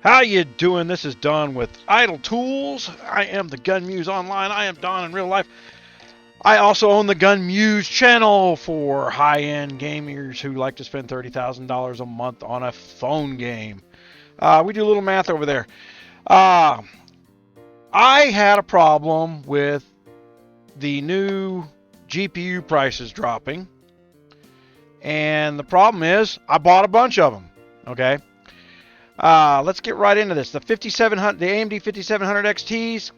How you doing? This is Don with Idle Tools. I am the Gun Muse Online. I am Don in real life. I also own the Gun Muse channel for high-end gamers who like to spend $30,000 a month on a phone game. We do a little math over there. I had a problem with the new GPU prices dropping. And the problem is I bought a bunch of them. Okay. Let's get right into this. The AMD 5700 XTs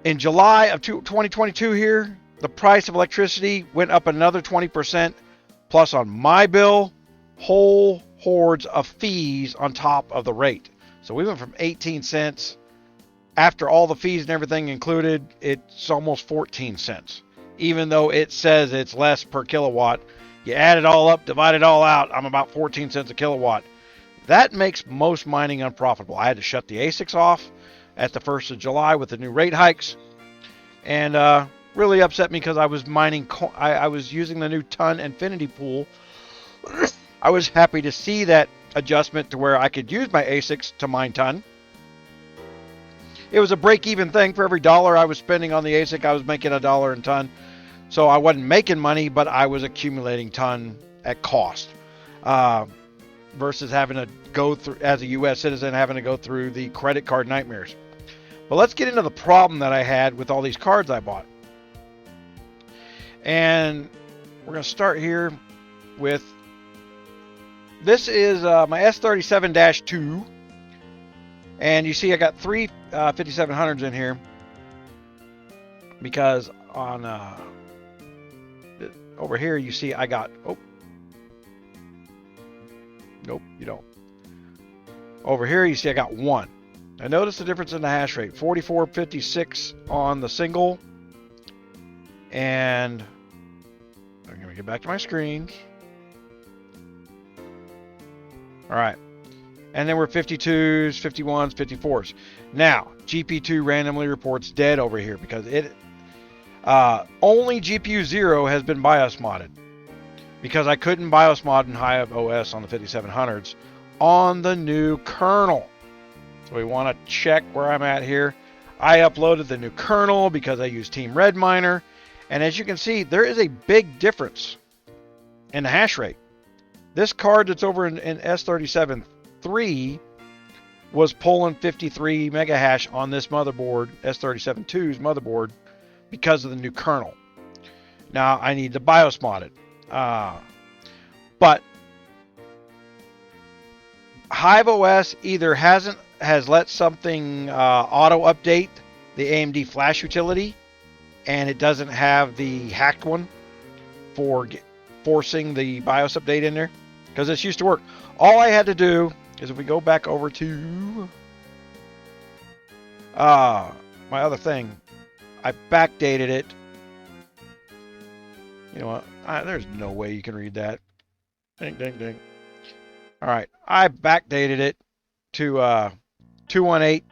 in July of 2022 here, the price of electricity went up another 20%, plus on my bill, whole hordes of fees on top of the rate. So we went from 18 cents. After all the fees and everything included, it's almost 14 cents. Even though it says it's less per kilowatt, you add it all up, divide it all out, I'm about 14 cents a kilowatt. That makes most mining unprofitable. I had to shut the ASICs off at the 1st of July with the new rate hikes, and really upset me because I was mining. I was using the new ton infinity pool. I was happy to see that adjustment to where I could use my ASICs to mine ton. It was a break-even thing. For every dollar I was spending on the ASIC, I was making $1 in ton. So I wasn't making money, but I was accumulating ton at cost. Versus having to go through, as a U.S. citizen, having to go through the credit card nightmares. But let's get into the problem that I had with all these cards I bought. And we're going to start here with, this is my S37-2. And you see I got three 5700s in here. Because on over here you see I got, nope, you don't. Over here, you see I got one. Now notice the difference in the hash rate. 4456 on the single. And I'm going to get back to my screens. All right. And then we're 52s, 51s, 54s. Now, GP2 randomly reports dead over here because it only GPU 0 has been BIOS modded. Because I couldn't BIOS mod in HiveOS on the 5700s on the new kernel. So we want to check where I'm at here. I uploaded the new kernel because I use Team Red Miner. And as you can see, there is a big difference in the hash rate. This card that's over in S37-3 was pulling 53 mega hash on this motherboard, S37-2's motherboard, because of the new kernel. Now I need to BIOS mod it. But HiveOS either has let something auto update the AMD flash utility, and it doesn't have the hacked one for forcing the BIOS update in there, because this used to work. All I had to do is, if we go back over to my other thing, I backdated it. You know what? There's no way you can read that. Ding, ding, ding. All right. I backdated it to 218,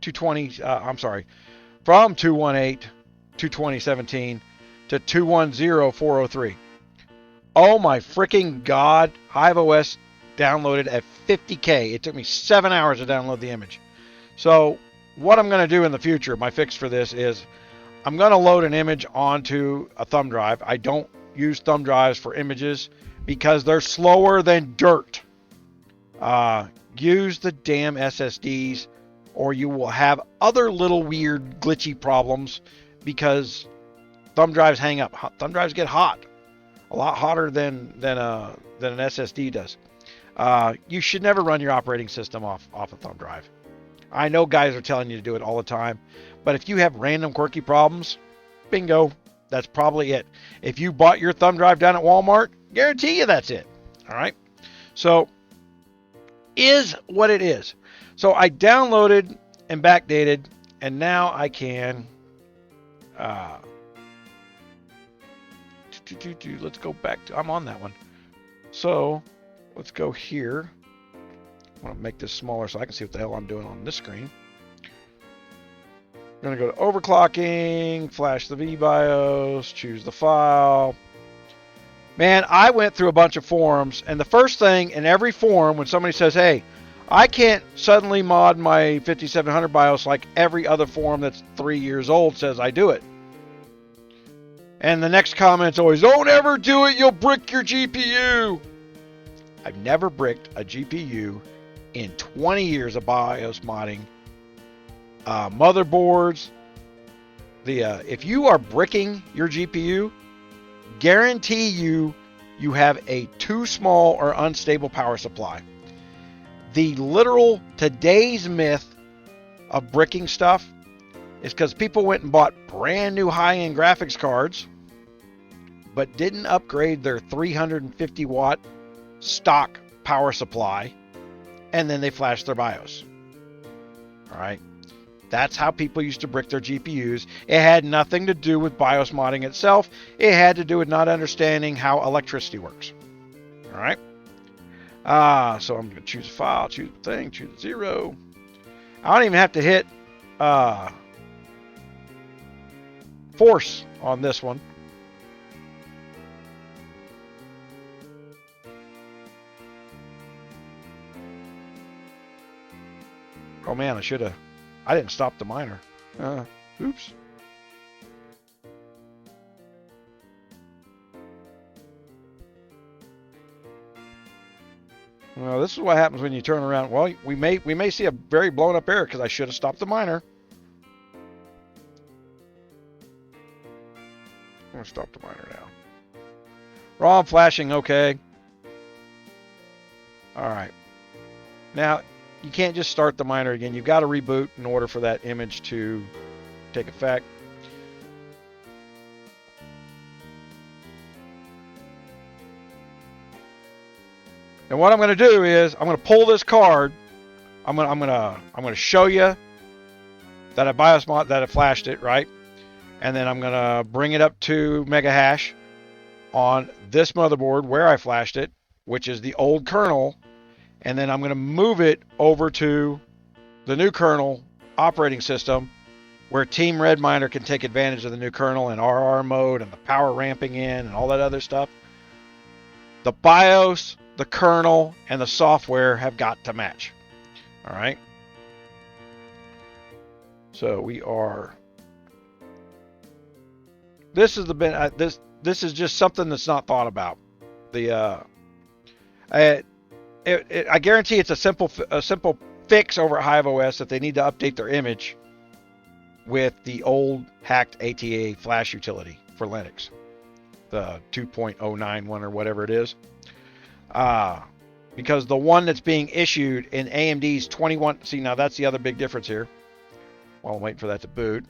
220. I'm sorry. From 218, 2017 to 210, 403. Oh my freaking God. HiveOS downloaded at 50K. It took me 7 hours to download the image. So what I'm going to do in the future, my fix for this is, I'm going to load an image onto a thumb drive. I don't use thumb drives for images because they're slower than dirt. Use the damn SSDs, or you will have other little weird glitchy problems because thumb drives hang up. Thumb drives get hot, a lot hotter than an SSD does. You should never run your operating system off a thumb drive. I know guys are telling you to do it all the time, but if you have random quirky problems, bingo, that's probably it. If you bought your thumb drive down at Walmart, guarantee you that's it. All right. So is what it is. So I downloaded and backdated, and now I can let's go back to, I'm on that one. So let's go here. I want to make this smaller so I can see what the hell I'm doing on this screen. I'm going to go to overclocking, flash the Vbios, choose the file. Man, I went through a bunch of forums, and the first thing in every forum when somebody says, hey, I can't suddenly mod my 5700 BIOS like every other forum that's 3 years old says I do it. And the next comment's always, don't ever do it, you'll brick your GPU. I've never bricked a GPU in 20 years of BIOS modding. Motherboards. If you are bricking your GPU, guarantee you have a too small or unstable power supply. The literal today's myth of bricking stuff is because people went and bought brand new high-end graphics cards but didn't upgrade their 350 watt stock power supply, and then they flashed their BIOS. All right. That's how people used to brick their GPUs. It had nothing to do with BIOS modding itself. It had to do with not understanding how electricity works. All right. So I'm going to choose a file, choose a thing, choose a 0. I don't even have to hit force on this one. Oh man, I didn't stop the miner. Oops. Well, this is what happens when you turn around. Well, we may see a very blown up error because I should have stopped the miner. I'm going to stop the miner now. ROM flashing, okay. All right. Now, you can't just start the miner again. You've got to reboot in order for that image to take effect. And what I'm going to do is I'm going to pull this card. I'm going to show you that I BIOS mod that I flashed it, right? And then I'm going to bring it up to mega hash on this motherboard where I flashed it, which is the old kernel. And then I'm going to move it over to the new kernel operating system where Team Red Miner can take advantage of the new kernel and RR mode and the power ramping in and all that other stuff. The BIOS, the kernel, and the software have got to match. All right. So we are. This is this is just something that's not thought about. I guarantee it's a simple fix over at HiveOS that they need to update their image with the old hacked ATA flash utility for Linux, the 2.09 one or whatever it is. Because the one that's being issued in AMD's 21, see now that's the other big difference here. While I'm waiting for that to boot,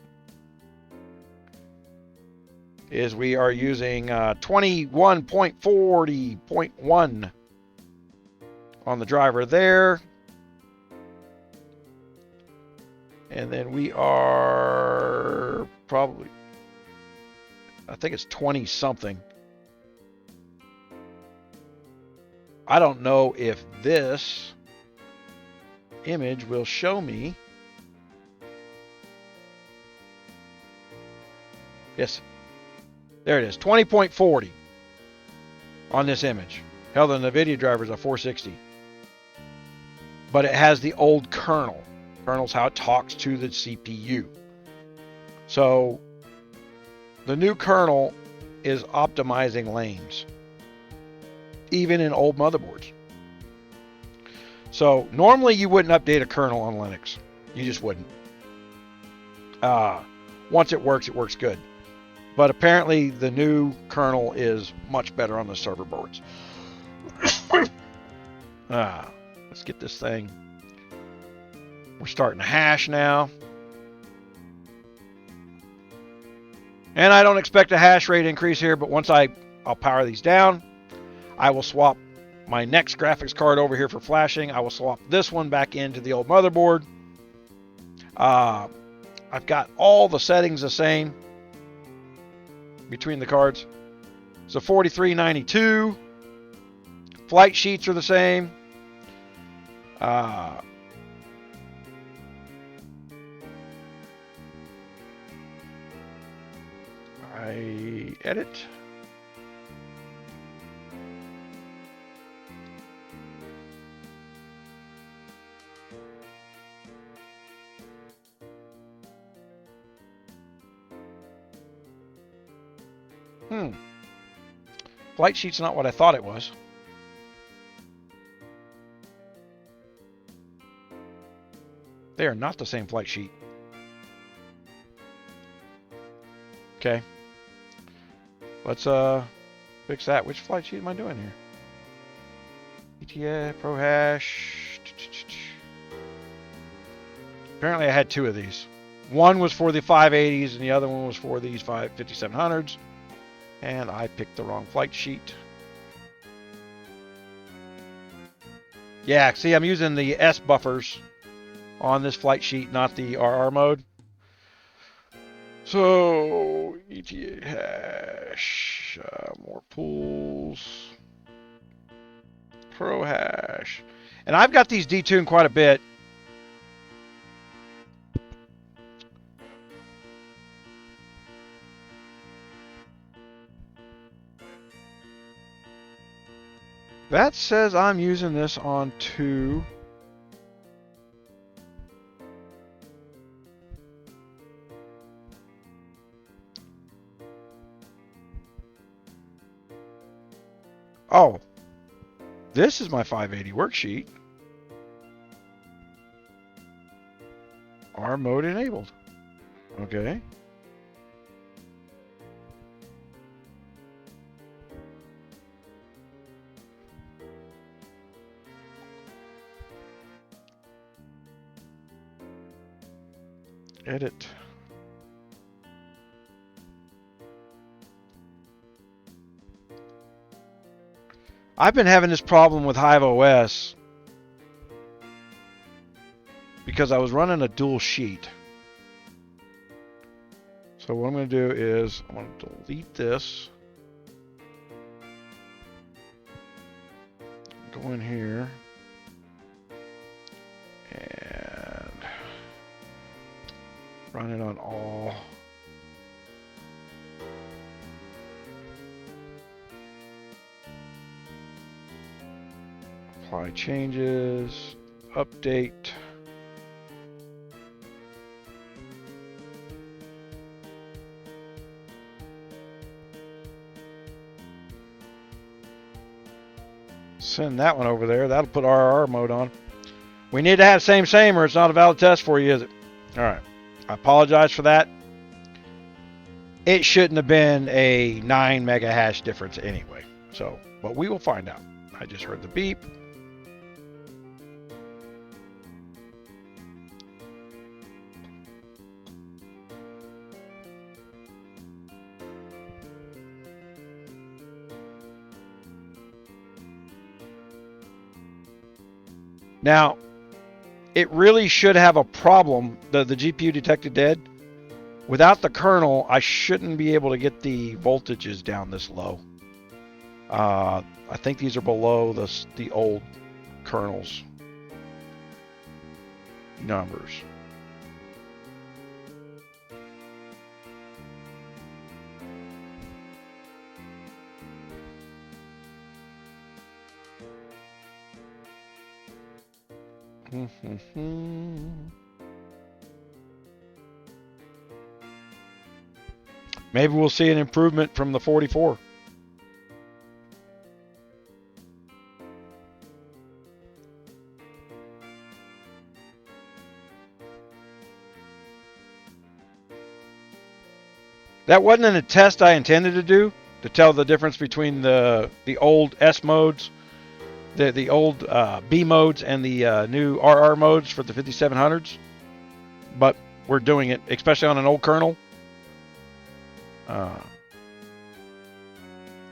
is we are using 21.40.1 on the driver there. And then we are probably, I think it's 20 something. I don't know if this image will show me. Yes, there it is, 20.40 on this image. Hell, the Nvidia driver is a 460. But it has the old kernel. Kernel's how it talks to the CPU. So the new kernel is optimizing lanes, even in old motherboards. So normally you wouldn't update a kernel on Linux. You just wouldn't. Once it works good. But apparently the new kernel is much better on the server boards. Let's get this thing. We're starting to hash now. And I don't expect a hash rate increase here, but once I'll power these down, I will swap my next graphics card over here for flashing. I will swap this one back into the old motherboard. I've got all the settings the same between the cards. So 4392. Flight sheets are the same. I edit. Flight sheet's not what I thought it was. They are not the same flight sheet. Okay. Let's fix that. Which flight sheet am I doing here? ETA, Pro Hash. Apparently I had two of these. One was for the 580s and the other one was for these 5700s. And I picked the wrong flight sheet. Yeah, see, I'm using the S buffers on this flight sheet, not the RR mode. So, ETA hash, more pools, Pro Hash. And I've got these detuned quite a bit. That says I'm using this on 2. Oh, this is my 580 worksheet. R mode enabled. Okay. Edit. I've been having this problem with HiveOS because I was running a dual sheet. So what I'm going to do is I'm going to delete this. Go in here and run it on all. Apply changes, update. Send that one over there. That'll put RR mode on. We need to have same or it's not a valid test for you, is it? All right. I apologize for that. It shouldn't have been a 9 mega hash difference anyway. So, but we will find out. I just heard the beep. Now, it really should have a problem. The GPU detected dead. Without the kernel, I shouldn't be able to get the voltages down this low. I think these are below the old kernel's numbers. Maybe we'll see an improvement from the 44. That wasn't a test I intended to do, to tell the difference between the old S modes, the old B modes, and the new RR modes for the 5700s. But we're doing it, especially on an old kernel. I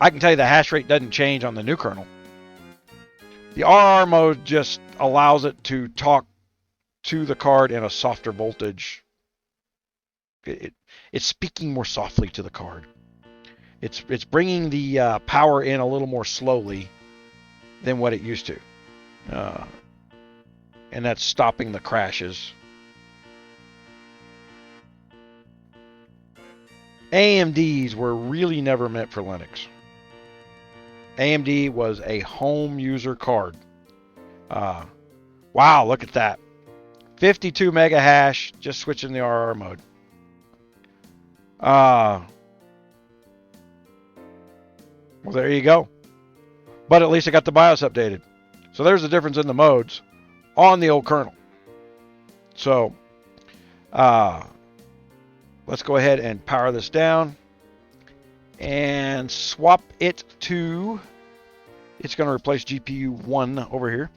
can tell you the hash rate doesn't change on the new kernel. The RR mode just allows it to talk to the card in a softer voltage. It's speaking more softly to the card. It's bringing the power in a little more slowly than what it used to. And that's stopping the crashes. AMDs were really never meant for Linux. AMD was a home user card. Wow, look at that. 52 mega hash, just switching the RR mode. Well, there you go. But at least I got the BIOS updated. So there's the difference in the modes on the old kernel. So let's go ahead and power this down and swap it to, it's going to replace GPU 1 over here.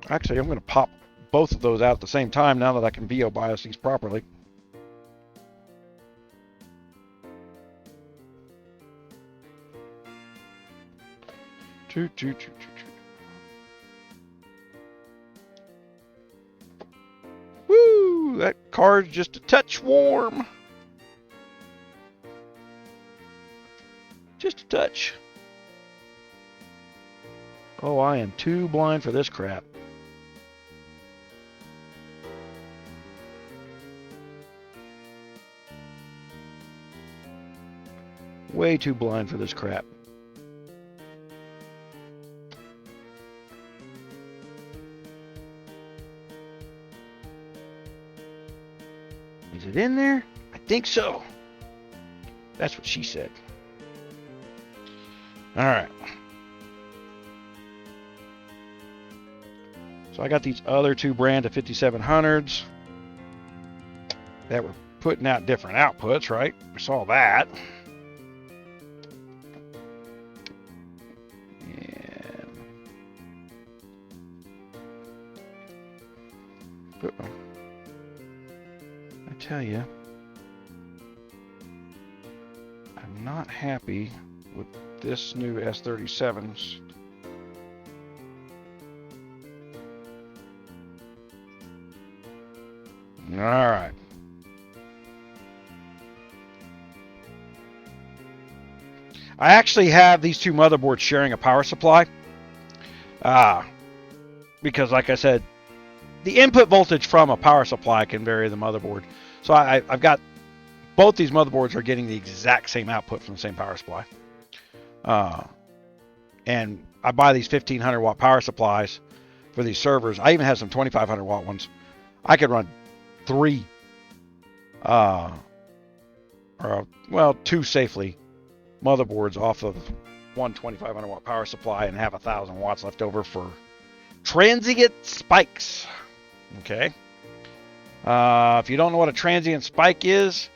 Actually, I'm going to pop both of those out at the same time now that I can BIOS these properly. Woo! That card's just a touch warm. Just a touch. Oh, I am too blind for this crap. Way too blind for this crap. Is it in there? I think so. That's what she said. All right. So I got these other two brand of 5700s that were putting out different outputs, right? We saw that. And I tell you, I'm not happy with this new S37s. All right. I actually have these two motherboards sharing a power supply. Because like I said, the input voltage from a power supply can vary the motherboard. So I've got both these motherboards are getting the exact same output from the same power supply. And I buy these 1500 watt power supplies for these servers. I even have some 2500 watt ones. I could run 3, two safely motherboards off of one 2500 watt power supply and have 1000 watts left over for transient spikes. Okay. If you don't know what a transient spike is,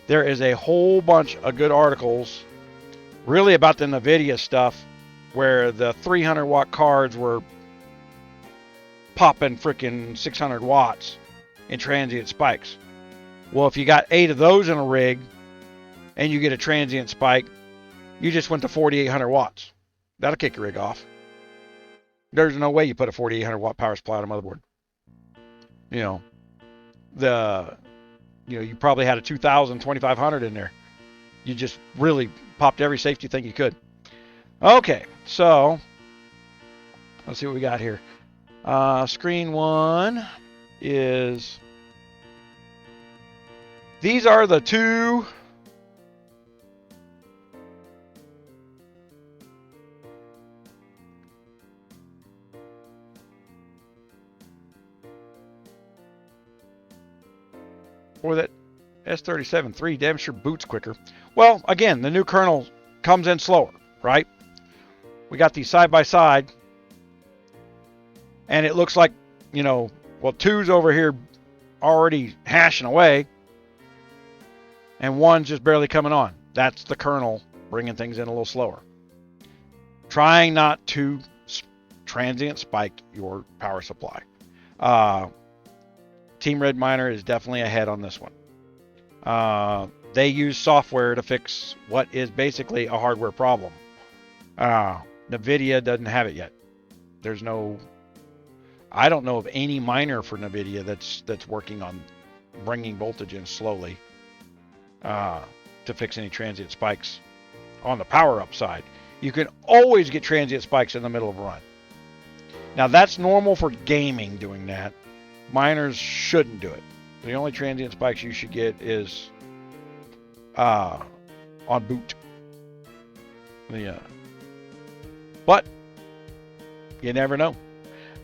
there is a whole bunch of good articles really about the Nvidia stuff where the 300 watt cards were popping freaking 600 watts in transient spikes. Well, if you got 8 of those in a rig and you get a transient spike, you just went to 4,800 watts. That'll kick your rig off. There's no way you put a 4,800 watt power supply on a motherboard. You probably had a 2,000, 2,500 in there. You just really popped every safety thing you could. Okay, so let's see what we got here. Screen 1 is, these are the two or that S37 3 damn sure boots quicker. Well, again, the new kernel comes in slower, right? We got these side by side, and it looks like, two's over here already hashing away, and one's just barely coming on. That's the kernel bringing things in a little slower. Trying not to transient spike your power supply. Team Red Miner is definitely ahead on this one. They use software to fix what is basically a hardware problem. Nvidia doesn't have it yet. I don't know of any miner for Nvidia that's working on bringing voltage in slowly to fix any transient spikes on the power up side. You can always get transient spikes in the middle of a run. Now that's normal for gaming doing that. Miners shouldn't do it. The only transient spikes you should get is on boot. Yeah. But you never know.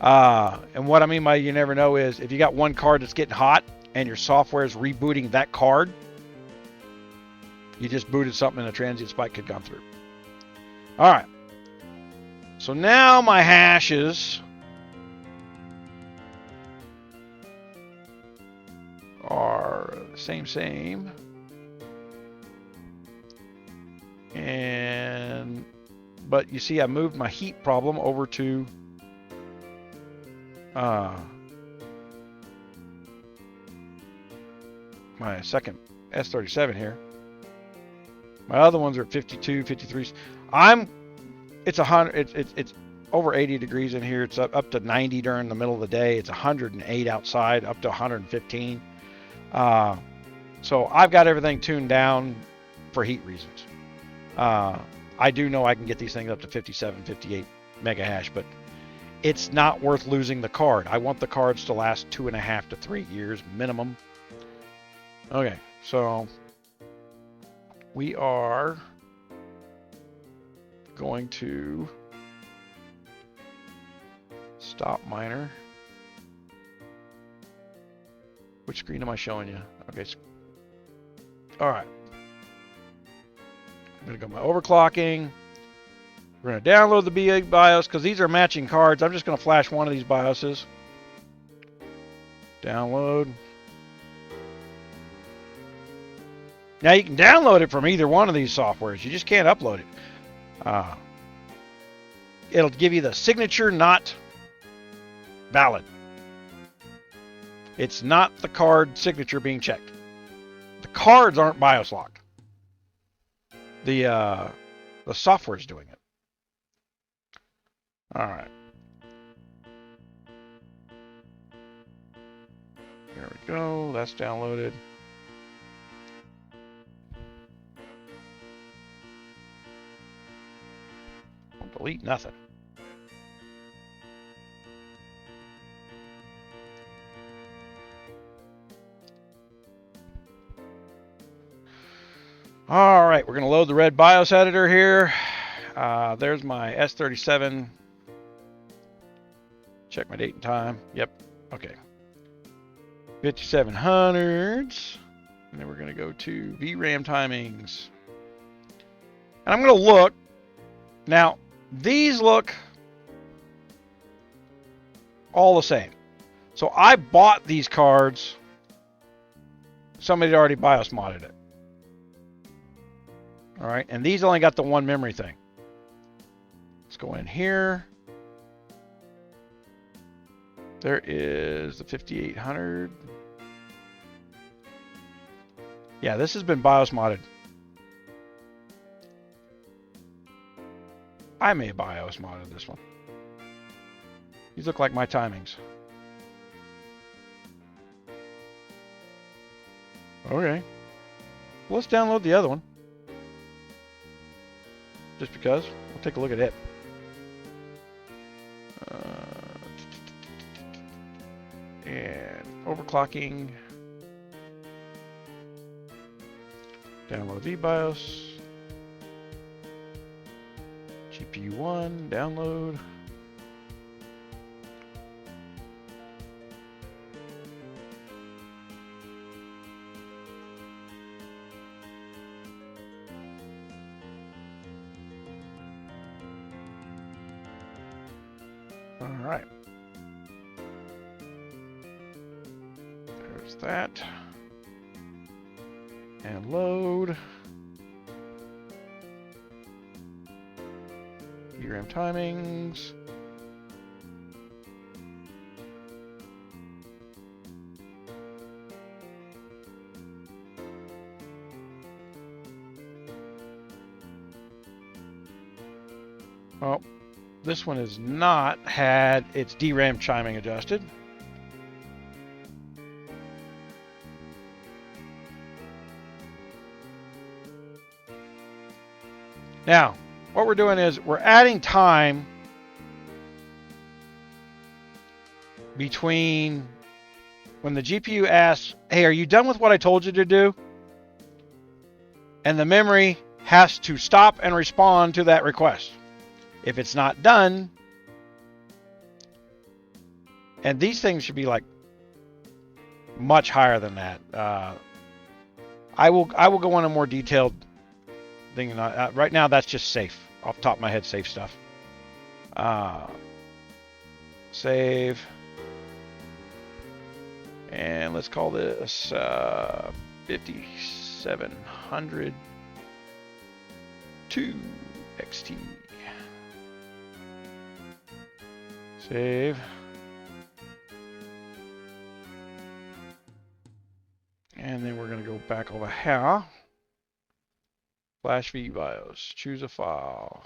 And what I mean by you never know is if you got one card that's getting hot and your software is rebooting that card, You just booted something and a transient spike had gone through. All right. So now my hashes are the same. But you see I moved my heat problem over to my second S37 here. My other ones are 52, 53. It's over 80 degrees in here. It's up to 90 during the middle of the day. It's 108 outside, up to 115. So I've got everything tuned down for heat reasons. I do know I can get these things up to 57, 58 mega hash, but it's not worth losing the card. I want the cards to last 2.5 to 3 years minimum. Okay, so we are going to stop miner. Which screen am I showing you? Okay. All right. I'm going to go my overclocking. We're going to download the Vbios because these are matching cards. I'm just going to flash one of these BIOSes. Download. Now you can download it from either one of these softwares. You just can't upload it. It'll give you the signature not valid. It's not the card signature being checked. The cards aren't BIOS locked. The software is doing it. All right. There we go. That's downloaded. Don't delete nothing. All right, we're going to load the red BIOS editor here. There's my S37. Check my date and time. Yep. Okay. 5700s. And then we're going to go to VRAM timings. And I'm going to look. Now, these look all the same. So I bought these cards. Somebody had already BIOS modded it. All right, and these only got the one memory thing. Let's go in here. There is the 5800. Yeah, this has been BIOS modded. I may have BIOS modded this one. These look like my timings. Okay. Well, let's download the other one. Just because. We'll take a look at it. And overclocking. Download Vbios. GPU 1, download. All right. There's that. And load. VRAM timings. Well, this one has not had its DRAM chiming adjusted. Now, what we're doing is we're adding time between when the GPU asks, hey, are you done with what I told you to do? And the memory has to stop and respond to that request. If it's not done, and these things should be like much higher than that. I will go into more detailed thinking right now that's just safe. Off the top of my head, safe stuff. Save. And let's call this 5702 XT. Save. And then we're going to go back over here. Flash Vbios. Choose a file.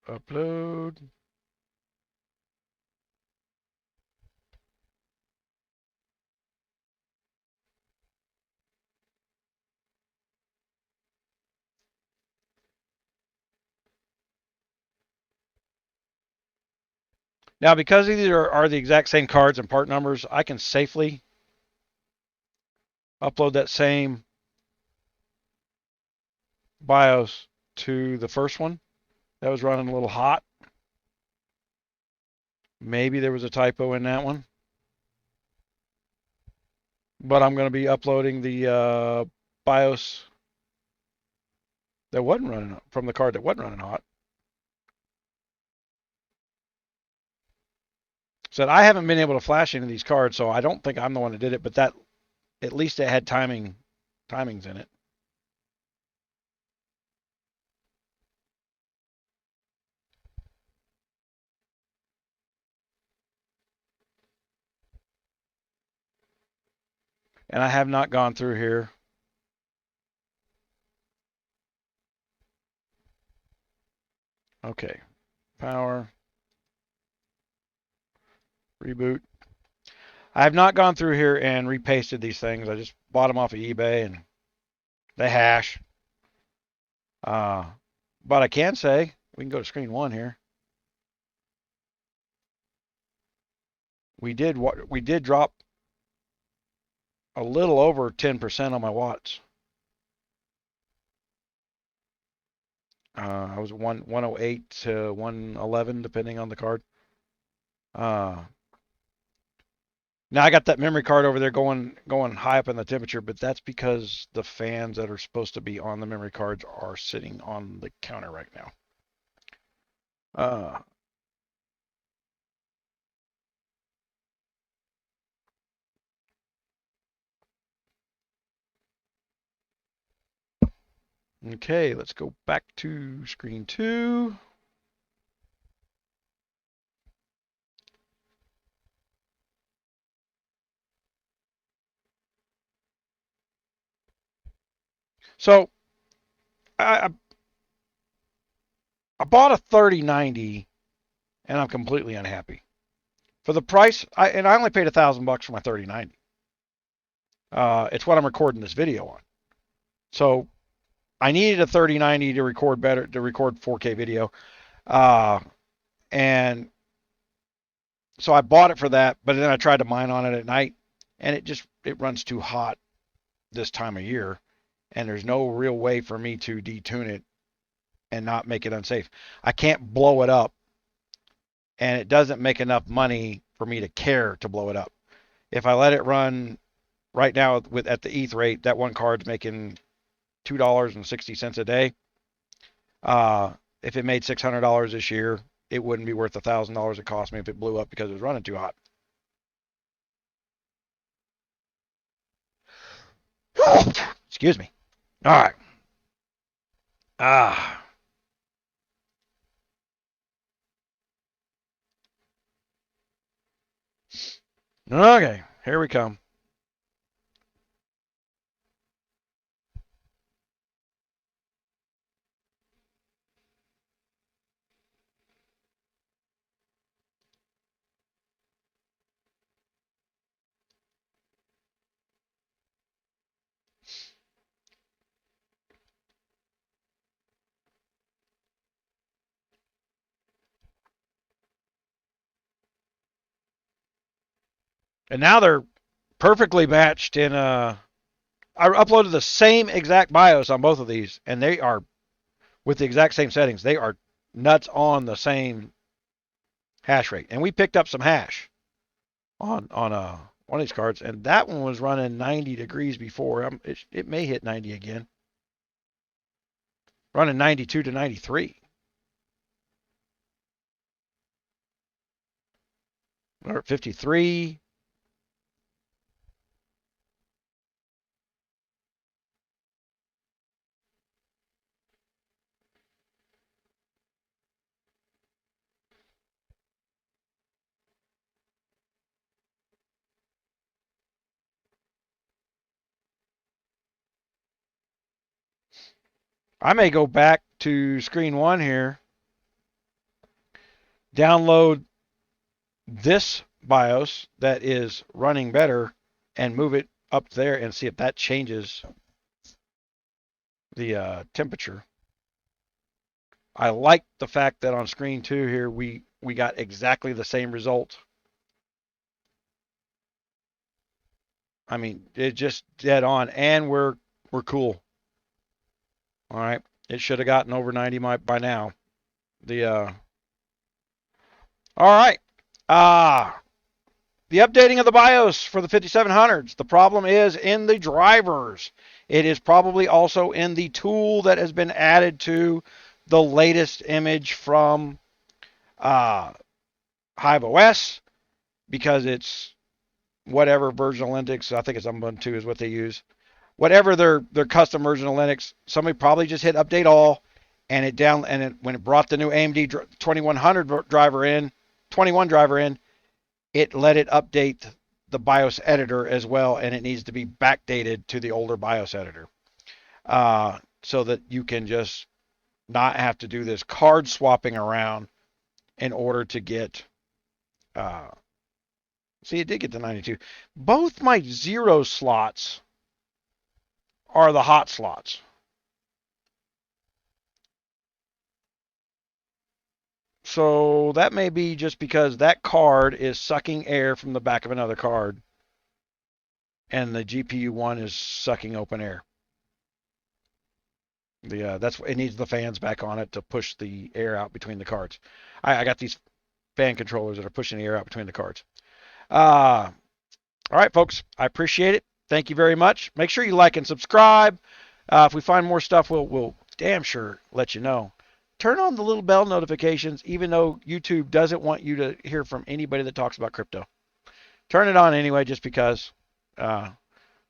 Upload. Now, because these are the exact same cards and part numbers, I can safely upload that same BIOS to the first one that was running a little hot. Maybe there was a typo in that one. But I'm going to be uploading the BIOS that wasn't running from the card that wasn't running hot. Said I haven't been able to flash any of these cards, so I don't think I'm the one that did it, but that at least it had timings in it. And I have not gone through here. Okay. Power. Reboot. I have not gone through here and repasted these things. I just bought them off of eBay and they hash. But I can say, we can go to screen one here. We did drop a little over 10% on my watts. I was 108 to 111 depending on the card. Now I got that memory card over there going high up in the temperature, but that's because the fans that are supposed to be on the memory cards are sitting on the counter right now. Okay, let's go back to screen 2. So I bought a 3090 and I'm completely unhappy. For the price, I only paid $1,000 for my 3090. It's what I'm recording this video on. So I needed a 3090 to record 4K video. And so I bought it for that, but then I tried to mine on it at night and it runs too hot this time of year. And there's no real way for me to detune it and not make it unsafe. I can't blow it up, and it doesn't make enough money for me to care to blow it up. If I let it run right now at the ETH rate, that one card's making $2.60 a day. If it made $600 this year, it wouldn't be worth $1,000 it cost me if it blew up because it was running too hot. Excuse me. All right. Okay, here we come. And now they're perfectly matched in I uploaded the same exact BIOS on both of these, and they are with the exact same settings. They are nuts on the same hash rate. And we picked up some hash on One of these cards, and that one was running 90 degrees before. It may hit 90 again. Running 92 to 93. Or 53. I may go back to screen one here, download this BIOS that is running better, and move it up there and see if that changes the temperature. I like the fact that on screen two here we got exactly the same result. I mean, it just dead on, and we're cool. All right, it should have gotten over 90 by now. All right. The updating of the BIOS for the 5700s. The problem is in the drivers. It is probably also in the tool that has been added to the latest image from HiveOS, because it's whatever version of Linux. I think it's Ubuntu is what they use. Whatever their custom version of Linux, somebody probably just hit update all, and when it brought the new AMD 2100 driver in, 21 driver in, it let it update the BIOS editor as well, and it needs to be backdated to the older BIOS editor, so that you can just not have to do this card swapping around in order to get. See, it did get to 92. Both my 0 slots are the hot slots. So that may be just because that card is sucking air from the back of another card, and the GPU one is sucking open air. That's it needs the fans back on it to push the air out between the cards. I got these fan controllers that are pushing the air out between the cards. All right, folks, I appreciate it. Thank you very much. Make sure you like and subscribe. If we find more stuff, we'll damn sure let you know. Turn on the little bell notifications, even though YouTube doesn't want you to hear from anybody that talks about crypto. Turn it on anyway, just because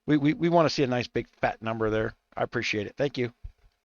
we want to see a nice big fat number there. I appreciate it. Thank you.